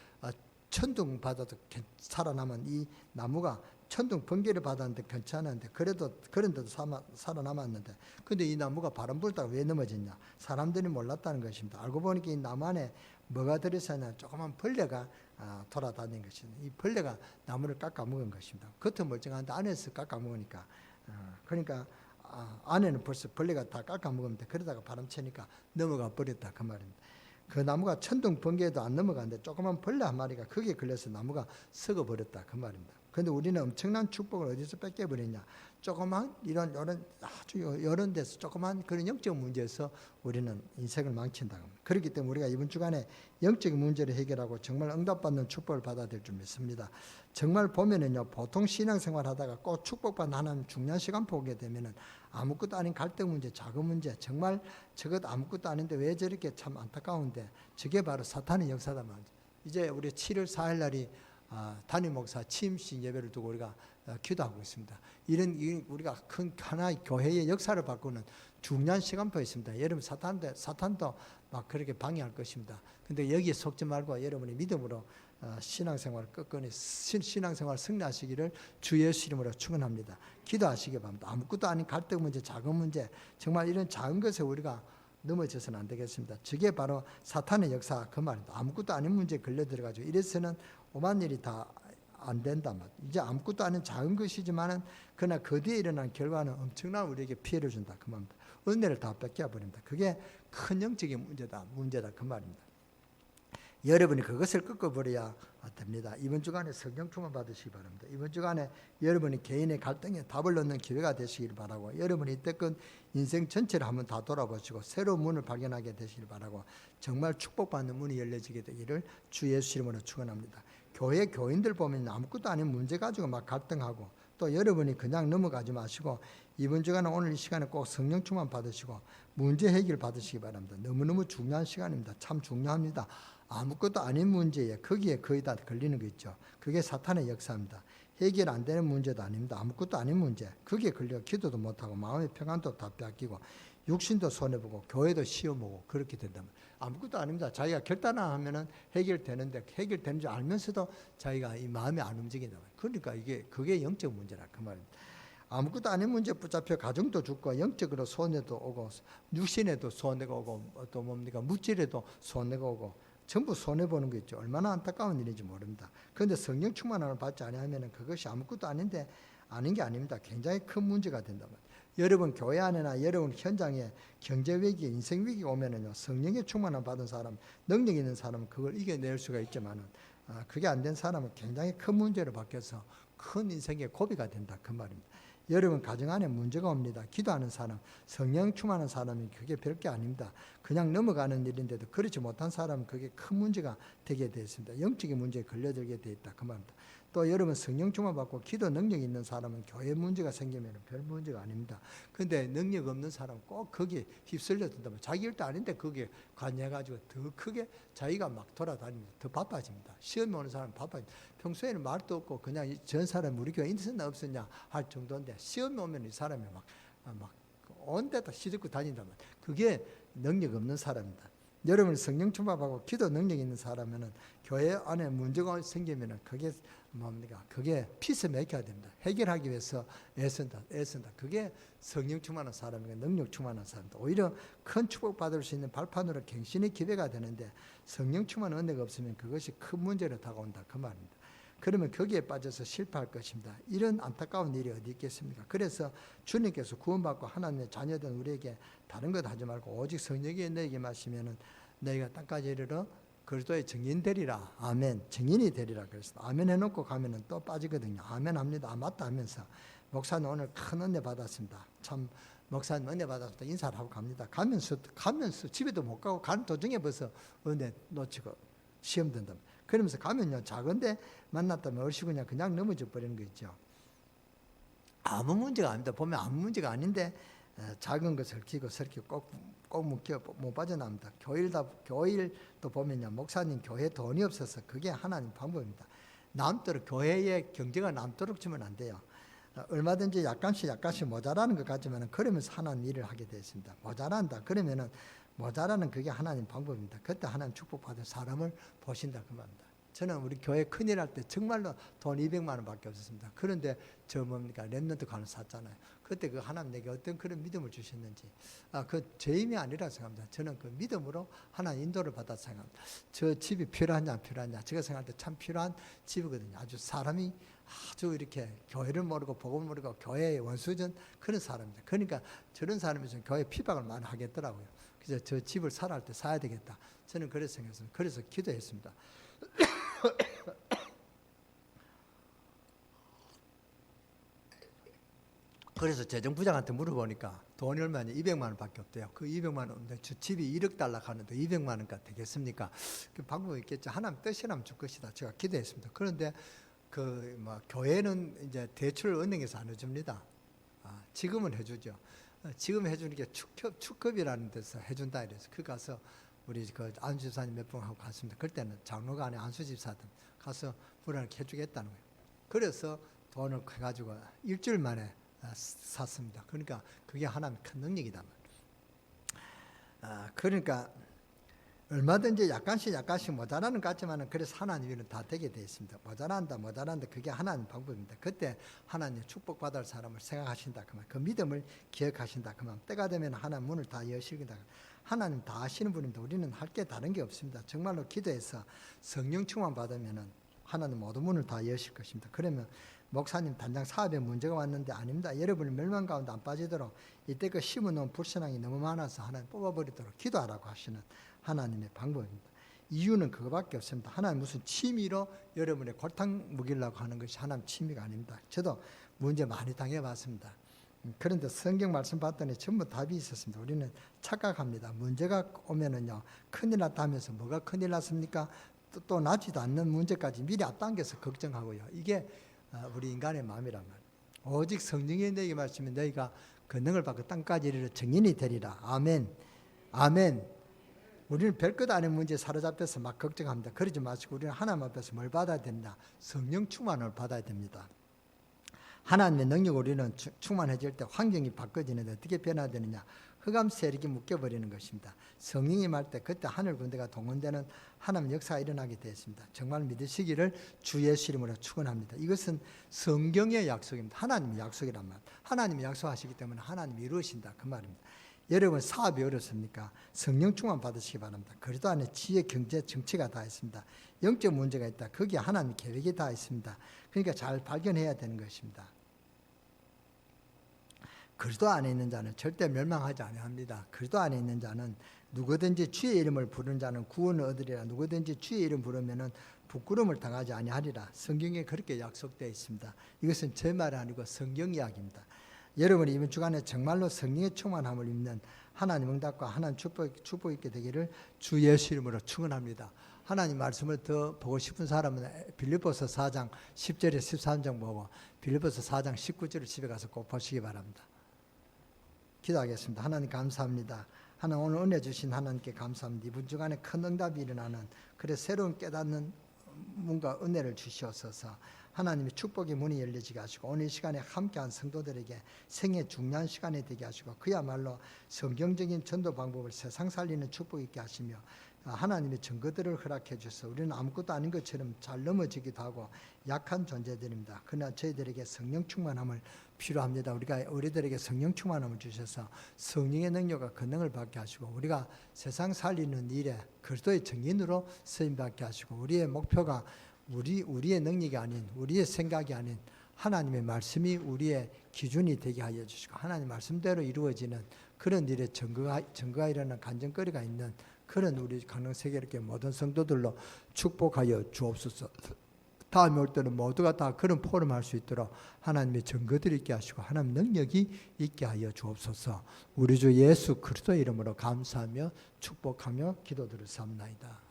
Speaker 2: 천둥 받아도 살아남은 이 나무가 천둥 번개를 받았는데 괜찮았는데 그런데도 살아남았는데 근데 이 나무가 바람 불다가 왜 넘어졌냐? 사람들이 몰랐다는 것입니다. 알고 보니까 이 나무 안에 뭐가 들어있었냐? 조그만 벌레가 돌아다닌 것입니다. 이 벌레가 나무를 깎아먹은 것입니다. 겉은 멀쩡한데 안에서 깎아먹으니까 그러니까 안에는 벌써 벌레가 다 깎아먹으면 그러다가 바람 치니까 넘어가 버렸다 그 말입니다. 그 나무가 천둥 번개에도 안 넘어가는데 조그만 벌레 한 마리가 거기에 걸려서 나무가 썩어버렸다 그 말입니다. 그런데 우리는 엄청난 축복을 어디서 뺏겨버렸냐? 조그만 이런 아주 이런 데서 조그만 그런 영적 문제에서 우리는 인생을 망친다. 그렇기 때문에 우리가 이번 주간에 영적인 문제를 해결하고 정말 응답받는 축복을 받아야 될 줄 믿습니다. 정말 보면은요, 보통 신앙생활 하다가 꼭 축복받는 하나님 중요한 시간 보게 되면은 아무것도 아닌 갈등 문제, 작은 문제, 정말 저것 아무것도 아닌데 왜 저렇게 참 안타까운데 저게 바로 사탄의 역사다 말이죠. 이제 우리 7월 4일 날이 담임 목사 취임식 예배를 두고 우리가 기도하고 있습니다. 이런 우리가 큰 하나의 교회의 역사를 바꾸는 중요한 시간표가 있습니다. 여러분 사탄도 막 그렇게 방해할 것입니다. 근데 여기에 속지 말고 여러분이 믿음으로 신앙생활을 끝까지 신앙생활 승리하시기를 주 예수 이름으로 축원합니다. 기도하시기 바랍니다. 아무것도 아닌 갈등 문제, 작은 문제, 정말 이런 작은 것에 우리가 넘어져서는 안 되겠습니다. 저게 바로 사탄의 역사 그 말입니다. 아무것도 아닌 문제에 걸려들어가지고 이래서는 오만 일이 다 안 된다 말. 이제 아무것도 아닌 작은 것이지만은 그러나 그 뒤에 일어난 결과는 엄청난 우리에게 피해를 준다 그 말입니다. 은혜를 다 뺏겨 버립니다. 그게 큰 영적인 문제다 그 말입니다. 여러분이 그것을 꺾어버려야 됩니다. 이번 주간에 성령 충만 받으시기 바랍니다. 이번 주간에 여러분이 개인의 갈등에 답을 얻는 기회가 되시길 바라고 여러분이 이때껏 인생 전체를 한번 다 돌아보시고 새로운 문을 발견하게 되시길 바라고 정말 축복받는 문이 열려지게 되기를 주 예수 이름으로 축원합니다. 교회 교인들 보면 아무것도 아닌 문제 가지고 막 갈등하고 또 여러분이 그냥 넘어가지 마시고 이번 주간에 오늘 이 시간에 꼭 성령 충만 받으시고 문제 해결 받으시기 바랍니다. 너무너무 중요한 시간입니다. 참 중요합니다. 아무것도 아닌 문제에 거기에 거의 다 걸리는 거 있죠. 그게 사탄의 역사입니다. 해결 안 되는 문제도 아닙니다. 아무것도 아닌 문제. 거기에 걸려 기도도 못하고 마음의 평안도 다 뺏기고 육신도 손해보고 교회도 시험보고 그렇게 된다면 아무것도 아닙니다. 자기가 결단하면은 해결되는데 해결되는 줄 알면서도 자기가 이 마음이 안 움직인다. 그러니까 그게 영적 문제라 그 말입니다. 아무것도 아닌 문제 붙잡혀 가정도 죽고 영적으로 손해도 오고 육신에도 손해가 오고 또 뭡니까 물질에도 손해가 오고 전부 손해보는 거 있죠. 얼마나 안타까운 일인지 모릅니다. 그런데 성령 충만함을 받지 않으면 그것이 아무것도 아닌데 아닌 게 아닙니다. 굉장히 큰 문제가 된단 말이에요. 여러분 교회 안에나 여러분 현장에 경제 위기, 인생 위기가 오면은요, 성령의 충만함 받은 사람, 능력 있는 사람은 그걸 이겨낼 수가 있지만은 그게 안 된 사람은 굉장히 큰 문제로 바뀌어서 큰 인생의 고비가 된다 그 말입니다. 여러분 가정 안에 문제가 옵니다. 기도하는 사람, 성령 충만한 사람이 그게 별게 아닙니다. 그냥 넘어가는 일인데도 그렇지 못한 사람은 그게 큰 문제가 되게 되어 있습니다. 영적인 문제에 걸려들게 되어 있다 그 말입니다. 또 여러분 성령 충만 받고 기도 능력 있는 사람은 교회 문제가 생기면 별 문제가 아닙니다. 그런데 능력 없는 사람은 꼭 거기에 휩쓸려 든다면 자기 일도 아닌데 거기에 관여해가지고 더 크게 자기가 막 돌아다닙니다. 더 바빠집니다. 시험에 오는 사람은 바빠집니다. 평소에는 말도 없고 그냥 전 사람 우리 교회 있었나 없었냐 할 정도인데 시험에 오면 이 사람이 막 온 데다 시집고 다닌다면 그게 능력 없는 사람입니다. 여러분 성령 충만하고 기도 능력 있는 사람은 교회 안에 문제가 생기면은 그게 뭡니까? 그게 피스메이커가 됩니다. 해결하기 위해서 애쓴다. 그게 성령 충만한 사람이고 능력 충만한 사람입니다. 오히려 큰 축복 받을 수 있는 발판으로 갱신의 기회가 되는데 성령 충만 은혜가 없으면 그것이 큰 문제로 다가온다 그 말입니다. 그러면 거기에 빠져서 실패할 것입니다. 이런 안타까운 일이 어디 있겠습니까? 그래서 주님께서 구원받고 하나님의 자녀된 우리에게 다른 것 하지 말고 오직 성령이 너에게 마시면은 너희가 땅까지 이르러
Speaker 1: 그리스도의 증인 되리라.
Speaker 2: 아멘. 증인이 되리라 그랬습니다. 아멘 해놓고 가면은 또 빠지거든요. 아멘 합니다. 아, 맞다 하면서 목사님 오늘 큰 은혜 받았습니다. 참 목사님 은혜 받았습니다. 인사를 하고 갑니다. 가면서 집에도 못 가고 가는 도중에 벌써 은혜 놓치고 시험 든다. 그러면서 가면요 작은데 만났다면 얼씨구냐 그냥 넘어져 버리는 거 있죠. 아무 문제가 아닙니다. 보면 아무 문제가 아닌데 작은 거 설키고 꼭 묶여 못 빠져나옵니다. 교일도 보면요 목사님 교회 돈이 없어서 그게 하나님 방법입니다. 남도록 교회의 경제가 남도록 주면 안 돼요. 얼마든지 약간씩 모자라는 것 같지만 그러면서 하나님 일을 하게 되어 있습니다. 모자란다 그러면은 모자라는 그게 하나님 방법입니다. 그때 하나님 축복받은 사람을 보신다 그 말입니다. 저는 우리 교회 큰일 할 때 정말로 돈 200만 원밖에 없었습니다. 그런데 저 뭡니까 랩런트 관을 샀잖아요. 그때 그 하나님 내게 어떤 그런 믿음을 주셨는지 그 제 힘이 아니라 생각합니다. 저는 그 믿음으로 하나님 인도를 받아 생각합니다. 저 집이 필요하냐 안 필요하냐 제가 생각할 때 참 필요한 집이거든요. 아주 사람이 아주 이렇게 교회를 모르고 복음을 모르고 교회의 원수전 그런 사람입니다. 그러니까 저런 사람이 좀 교회 피박을 많이 하겠더라고요. 그래서 저 집을 살아할 때 사야 되겠다. 저는 그래서 생각했습니다. 그래서 기도했습니다. 그래서 재정부장한테 물어보니까 돈이 얼마냐 200만 원밖에 없대요. 그 200만 원인데 저 집이 1억 달러 가는데 200만 원가 되겠습니까? 그 방법이 있겠죠. 하나님 뜻이라면 줄 것이다. 제가 기도했습니다. 그런데 그 뭐 교회는 이제 대출을 은행에서 안 해줍니다. 지금은 해주죠. 지금 해주는 게 축급이라는 데서 해준다 이래서 그 가서 우리 그 안수집사님 몇 분 하고 갔습니다. 그때는 장로가 아닌 안수집사든 가서 불안하게 해주겠다는 거예요. 그래서 돈을 해가지고 일주일 만에 샀습니다. 그러니까 그게 하나님의 큰 능력이다. 그러니까 얼마든지 약간씩 모자라는 것 같지만 그래서 하나님 일은 다 되게 되어 있습니다. 모자란다 그게 하나님 방법입니다. 그때 하나님 축복받을 사람을 생각하신다 그 말, 그 믿음을 기억하신다 그 말. 때가 되면 하나님 문을 다 여시긴다. 하나님 다 아시는 분인데 우리는 할 게 다른 게 없습니다. 정말로 기도해서 성령 충만 받으면은 하나님 모든 문을 다 여실 것입니다. 그러면 목사님 단장 사업에 문제가 왔는데 아닙니다. 여러분이 멸망 가운데 안 빠지도록 이때 그 심어놓은 불신앙이 너무 많아서 하나님 뽑아버리도록 기도하라고 하시는 하나님의 방법입니다. 이유는 그거밖에 없습니다. 하나님 무슨 취미로 여러분의 골탕 먹이려고 하는 것이 하나님 취미가 아닙니다. 저도 문제 많이 당해봤습니다. 그런데 성경 말씀 봤더니 전부 답이 있었습니다. 우리는 착각합니다. 문제가 오면은요 큰일 났다 하면서 뭐가 큰일 났습니까? 또 나지도 않는 문제까지 미리 앞당겨서 걱정하고요. 이게 우리 인간의 마음이란 말이에요. 오직 성령이 내게 말씀이 너희가 권능을 받고 땅까지 이르러 증인이 되리라. 아멘. 아멘. 우리는 별것 아닌 문제에 사로잡혀서 막 걱정합니다. 그러지 마시고 우리는 하나님 앞에서 뭘 받아야 된다? 성령 충만을 받아야 됩니다. 하나님의 능력으로 우리는 충만해질 때 환경이 바꿔지는데 어떻게 변화되느냐? 흑암 세력이 묶여버리는 것입니다. 성령이 말 때 그때 하늘 군대가 동원되는 하나님 역사가 일어나게 되었습니다. 정말 믿으시기를 주 예수 이름으로 축원합니다. 이것은 성경의 약속입니다. 하나님의 약속이란 말. 하나님이 약속하시기 때문에 하나님이 이루신다 그 말입니다. 여러분 사업이 어렵습니까? 성령 충만 받으시기 바랍니다. 그리스도 안에 지혜, 경제, 정치가 다 있습니다. 영적 문제가 있다. 거기에 하나님 계획이 다 있습니다. 그러니까 잘 발견해야 되는 것입니다. 그리스도 안에 있는 자는 절대 멸망하지 아니합니다. 그리스도 안에 있는 자는 누구든지 주의 이름을 부르는 자는 구원을 얻으리라. 누구든지 주의 이름 부르면은 부끄러움을 당하지 아니하리라. 성경에 그렇게 약속되어 있습니다. 이것은 제 말이 아니고 성경 이야기입니다. 여러분이 이번 주간에 정말로 성령의 충만함을 입는 하나님 응답과 하나님 축복 있게 되기를 주 예수 이름으로 축원합니다. 하나님 말씀을 더 보고 싶은 사람은 빌립보서 4장 10절에 13장 보고 빌립보서 4장 19절을 집에 가서 꼭 보시기 바랍니다. 기도하겠습니다. 하나님 감사합니다. 하나님 오늘 은혜 주신 하나님께 감사합니다. 이번 주간에 큰 응답이 일어나는 그래 새로운 깨닫는 뭔가 은혜를 주시옵소서. 하나님의 축복의 문이 열리게 하시고 오늘 이 시간에 함께한 성도들에게 생애 중요한 시간이 되게 하시고 그야말로 성경적인 전도 방법을 세상 살리는 축복 있게 하시며 하나님의 증거들을 허락해 주셔서 우리는 아무것도 아닌 것처럼 잘 넘어지기도 하고 약한 존재들입니다. 그러나 저희들에게 성령 충만함을 필요합니다. 우리들에게 성령 충만함을 주셔서 성령의 능력과 권능을 받게 하시고 우리가 세상 살리는 일에 그리스도의 증인으로 쓰임 받게 하시고 우리의 목표가 우리의 능력이 아닌 우리의 생각이 아닌 하나님의 말씀이 우리의 기준이 되게 하여 주시고 하나님 말씀대로 이루어지는 그런 일에 증거가 일어나는 간증거리가 있는 그런 우리 강릉 세계롭게 모든 성도들로 축복하여 주옵소서. 다음에 올 때는 모두가 다 그런 포럼할 수 있도록 하나님의 증거들이 있게 하시고 하나님 능력이 있게 하여 주옵소서. 우리 주 예수 그리스도 이름으로 감사하며 축복하며 기도드릴 삼나이다.